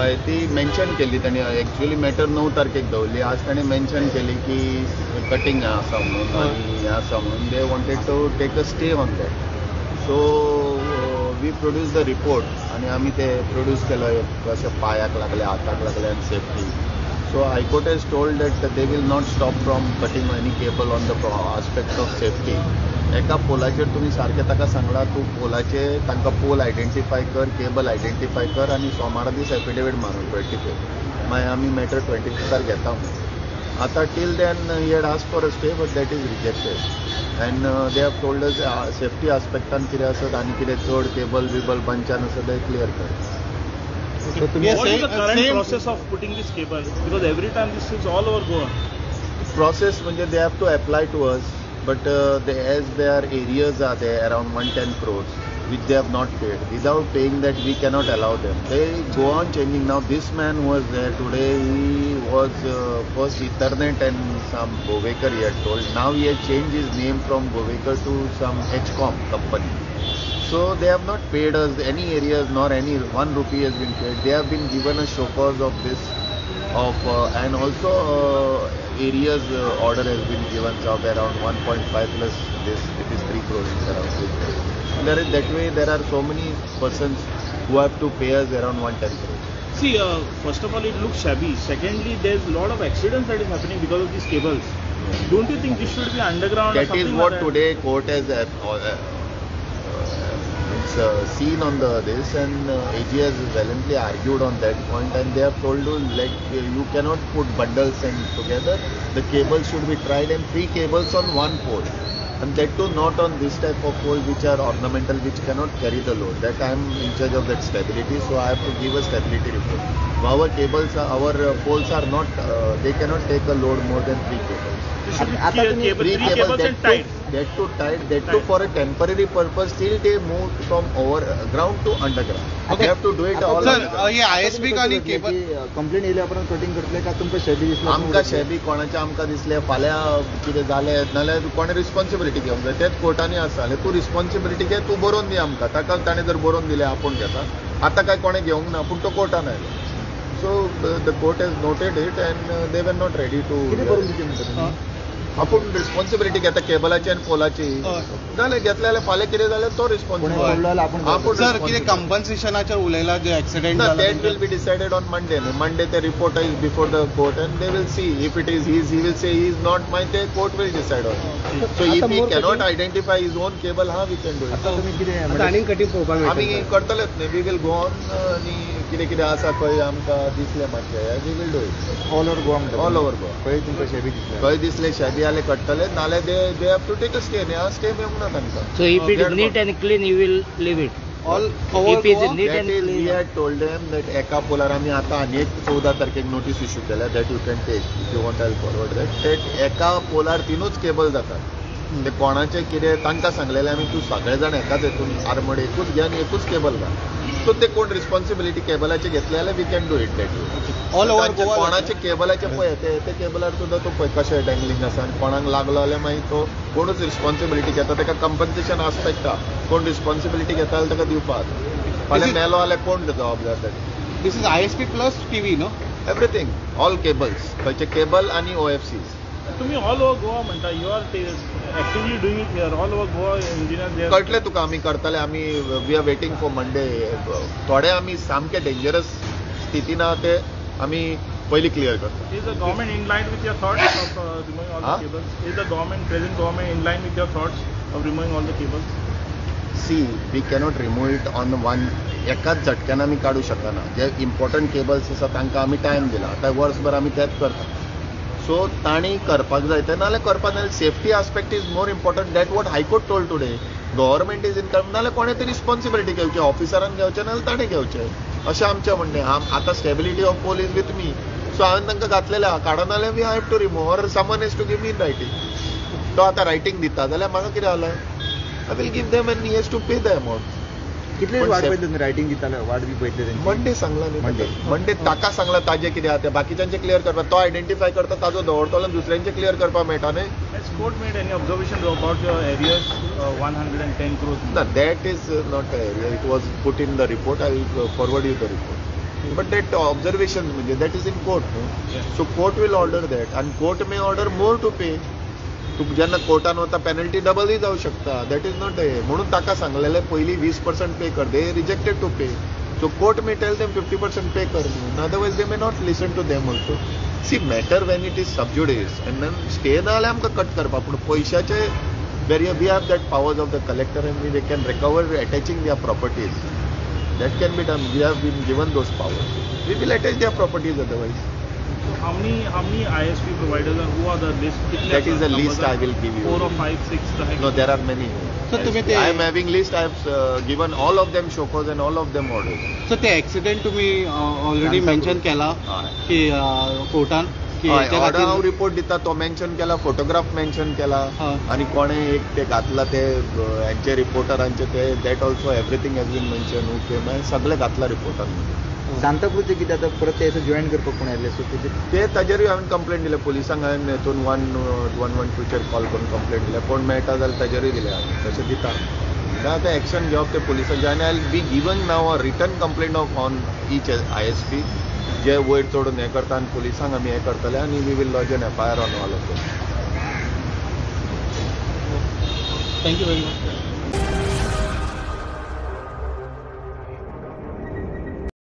हय ती मेन्शन केली त्यांनी एक्चुअली मॅटर 9 तारखेक दवरली. आज ताणें मेन्शन केली की कटिंग आसा म्हणून आनी हें आसा म्हणून they wanted to take a stay on that. So we produce the report आनी आमी ते प्रोड्यूस केलो कशें पांयाक लागले हाताक लागले आनी safety. So High Court has told that they will not stop from cutting any cable on the aspect of safety. एका पोलाचेर तुमी सारकें ताका सांगलां तूं पोलाचे तांकां पोल आयडेंटिफाय कर, केबल आयडेंटिफाय कर आनी सोमारा दीस एफिडेवीट मारून 25 मागीर आमी मॅटर 25 घेता. आतां till then he had asked for a stay but that is rejected and they have told us safety आस्पेक्टान कितें आसत आनी कितें चड केबल बिबल बंचान आसत ते क्लियर कर. So what is the current process of putting this cable? Because every time this is all over Goa. Process म्हणजे they have to apply to us, but as their areas are there around 110 crores, which they have not paid. Without paying that, we cannot allow them. They go on changing. Now this man who was there today, he was first Ethernet and some Govekar he had told. Now he has changed his name from Govekar to some HCOM company. So they have not paid us any areas, nor any 1 rupee has been paid. They have been given a show cause of this, and also areas order has been given of around 1.5 plus this. It is 3 crores around 3 crores. That way there are so many persons who have to pay us around 110 crores. See, first of all, it looks shabby. Secondly, there's a lot of accidents that is happening because of these cables. Don't you think this should be underground? That is what like today court has seen on this, and AG has valiantly argued on that point, and they have told you like you cannot put bundles and together. The cables should be tried, and 3 cables on 1 pole, and that too not on this type of pole which are ornamental, which cannot carry the load. That I am in charge of that stability, so I have to give a stability report. Our cables, our poles are not, they cannot take a load more than 3 cables. Three cables and tied. That too tied, that too for a temporary purpose till they move from over ground to underground. Okay. They have to do it all. Sir, ये ISP का नी cable complaint येयल्या उपरांत cutting करतले का तुमकां शेबी दिसलो? आमकां शेबी कोणाचें आमकां दिसलें फाल्यां कितें जालें नाल्यार कोणें रिस्पॉन्सिबिलिटी घेवंक जाय. तेच कोर्टांनी आसा जाल्यार तूं रिस्पॉन्सिबिलिटी घे, तूं बरोवन दी आमकां. ताका ताणें जर बरोवन दिलें आपूण घेता. आतां काय कोणें घेवंक ना पूण तो कोर्टान आयलो. So the court has noted it and they were not ready to. कितें बरोवन दिचें म्हणटा? आपण रिस्पॉन्सिबिलिटी घेता केबलाची आणि पोलाची जाल्यार घेतले जाल्यार फाल्यां कितें जाल्यार तो रिस्पॉन्सिबल. सर कितें कंपन्सेशनाचेर उलयला जे एक्सिडेंट जाला that will be decided on Monday. Monday the report is before the court and they will see if it is his, he will say he is not my, the court will decide on it. So if he cannot identify his own cable, how we can do it? आता तुम्ही कितें आनी cutting पळोवपाक आमी करतलेच न्ही. We will go on आनी कितें कितें आसा खंय आमकां दिसलें मातशें we will do it all over Goa. All over Goa खंय तुमकां शेबी दिसले? खंय दिसलें शेबी जाल्यार कट्टले नाल्यार they have to take a stay. न्ही स्टे मेळूंक ना तांकां. So if it is neat and clean, you will leave it. All If it is neat and we clean. had told them that एका पोलार आमी आतां आनी एक 14 तारखेक नोटीस इश्यू केल्या that you can take if you want I forward that एका पोलार 3च केबल जातात. ते कोणाचें कितें तांकां सांगलेलें आमी तूं सगळे जाण एकाच हेतून आर्मड एकूच घे आनी एकूच केबल घाल. सो ते कोण रिस्पॉन्सिबिलिटी केबलाचे घेतले जाल्यार we can do it that all over Goa. कोणाचे केबलाचे पळय ते केबलार सुद्दां तूं पळय कशें डँगलिंग आसा आनी कोणाक लागलो जाल्यार मागीर तो कोणूच रिस्पॉन्सिबिलिटी घेता. ताका कंपन्सेशन आसपेक्टा कोण रिस्पॉन्सिबिलिटी घेता जाल्यार ताका दिवपाक. फाल्यां मेलो जाल्यार कोण जबाबदार ताका? This is ISP plus TV no everything all cables खंयचे केबल आनी OFCs. तुम्ही ऑल ओव्हर गोवा म्हणटा. You are actively doing it here all over Goa engineer. कळटलें तुका आमी करतले. आमी we are waiting for Monday. थोडे आमी सामके डेंजरस स्थितीन आहा ते आमी पयलीं क्लियर करता. Is the government in line with your thoughts of removing all the cables? Is the present government in line with your thoughts of removing all the cables? See we cannot remove it on one. एकाच झटक्यान आमी काडूं शकना. जे important cables आसा तांकां आमी time दिला. आतां वर्सभर आमी तेंच करता. सो तांणी करपाक जाय ते नाल्यार करपाक जाय. Safety aspect is more important. That what high court told today. Government is income नाल्यार कोणें तरी रिस्पॉन्सिबिलिटी घेवची. ऑफिसरान घेवचें नाल्यार ताणें घेवचें अशें आमचें म्हणणें. आतां stability of pole is with me. So हांवें तांकां घातलेलें आहा. काडना जाल्यार we have to remove or someone has to give me in writing. तो आतां रायटींग दिता जाल्यार म्हाका कितें जालें I will give them and he has to pay the amount. कितले वाट पळयतले रायटींग दिताले वाट बी पळयतले? मंडे सांगला न्ही. मंडे ताका सांगला ताजें कितें आहा तें बाकीच्यांचें क्लियर करपाक. तो आयडेंटिफाय करता ताजो दवरतलो आनी दुसऱ्यांचें क्लियर करपाक मेळटा न्ही. Has court made any observation about your areas 110 crores? No, that is not an area. It was put in the report. I will forward you the report. But that observation, that is in court. No? So court will order that, and court may order more to pay. तू जेन्ना कोर्टान वता penalty डबलय जावं शकता. That is not a म्हणून ताका सांगलेलें पयलीं 20% पे कर. दे rejected to pay. So court may tell them 50% pay कर म्हणून. Otherwise they may not listen to them also. See matter when it is sub judice and then stay ना जाल्यार आमकां कट करपा. पूण पयशाचे we have that powers of the collector and we can recover attaching their properties. That can be done. We have been given those powers. We will attach their properties otherwise. How many ISP providers and who are the list? That is the list I will give you. 4 or 5, 6. No, there are many. So तुम्ही ते I am having list. I have given all of them show cause and all of them orders. सो ते accident तुम्ही already mention केला हय. की कोर्टान की हेच्या order हांव खातीर रिपोर्ट दिता तो मेन्शन केला. फोटोग्राफ मेन्शन केला. हय. आणि कोणे एक ते घातला ते यांचे रिपोर्टरांचे ते that also everything has been mention. Okay मागीर सगळे घातला रिपोर्टान. सांताक्रूजचे कितें आतां परत ते जॉईन करपाक कोण आयले सो ते ताजेरूय हांवें कंप्लेंट दिल्या. पुलिसांक हांवें हेतून 112चेर कॉल करून कंप्लेंट दिल्या. कोण मेळटा जाल्यार ताजेरूय दिल्या हांवें. तशें दिता. आतां एक्शन घेवप ते पुलिसांचें. आनी I will be given now a return complaint on each ISP जे वयर चडून हें करता आनी पुलिसांक आमी हें करतले आनी we will lodge an FIR on all of them. Thank you very much.